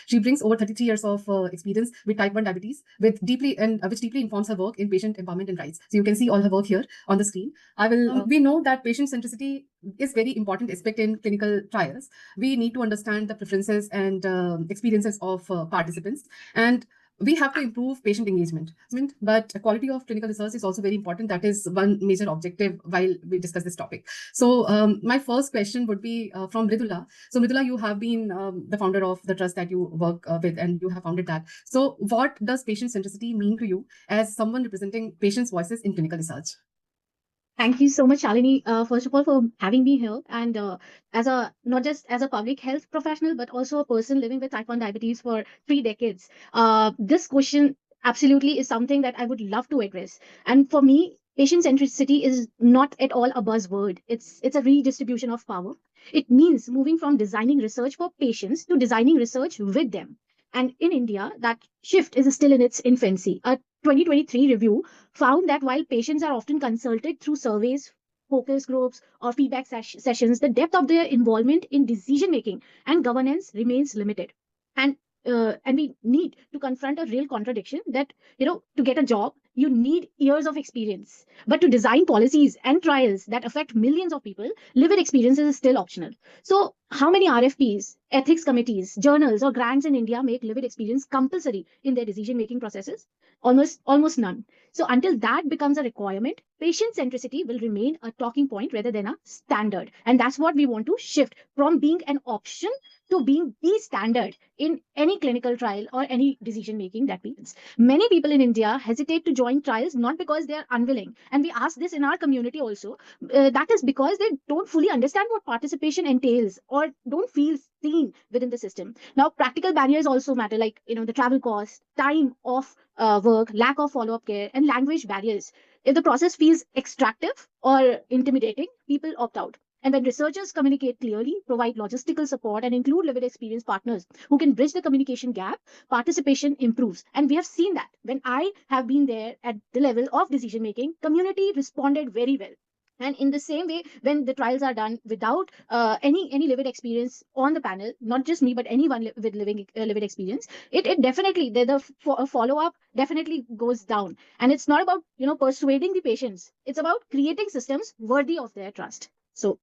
She brings over 33 years of experience with type 1 diabetes, which deeply informs her work in patient empowerment and rights. So you can see all her work here on the screen. We know that patient centricity is very important aspect in clinical trials. We need to understand the preferences and experiences of participants, and we have to improve patient engagement, but quality of clinical research is also very important. That is one major objective while we discuss this topic. So my first question would be from Mridula. So Mridula, you have been the founder of the trust that you work with, and you have founded that. So what does patient centricity mean to you as someone representing patients' voices in clinical research? Thank you so much, Shalini, first of all, for having me here. And as a not just as a public health professional, but also a person living with type 1 diabetes for 3 decades, this question absolutely is something that I would love to address. And for me, patient centricity is not at all a buzzword. It's a redistribution of power. It means moving from designing research for patients to designing research with them. And in India, that shift is still in its infancy. A 2023 review found that while patients are often consulted through surveys, focus groups, or feedback sessions, the depth of their involvement in decision making and governance remains limited. And we need to confront a real contradiction that, to get a job, you need years of experience. But to design policies and trials that affect millions of people, lived experiences is still optional. So, how many RFPs, ethics committees, journals, or grants in India make lived experience compulsory in their decision making processes? Almost none. So, until that becomes a requirement, patient centricity will remain a talking point rather than a standard. And that's what we want to shift from being an option to being the standard in any clinical trial or any decision making that we use. Many people in India hesitate to join trials not because they are unwilling, and we ask this in our community also. That is because they don't fully understand what participation entails or don't feel seen within the system. Now, practical barriers also matter, like the travel cost, time of work, lack of follow-up care, and language barriers. If the process feels extractive or intimidating, people opt out. And when researchers communicate clearly, provide logistical support, and include lived experience partners who can bridge the communication gap, participation improves. And we have seen that when I have been there at the level of decision making, community responded very well. And in the same way, when the trials are done without any lived experience on the panel, not just me, but anyone with lived experience, it definitely the follow up definitely goes down. And it's not about persuading the patients; it's about creating systems worthy of their trust. So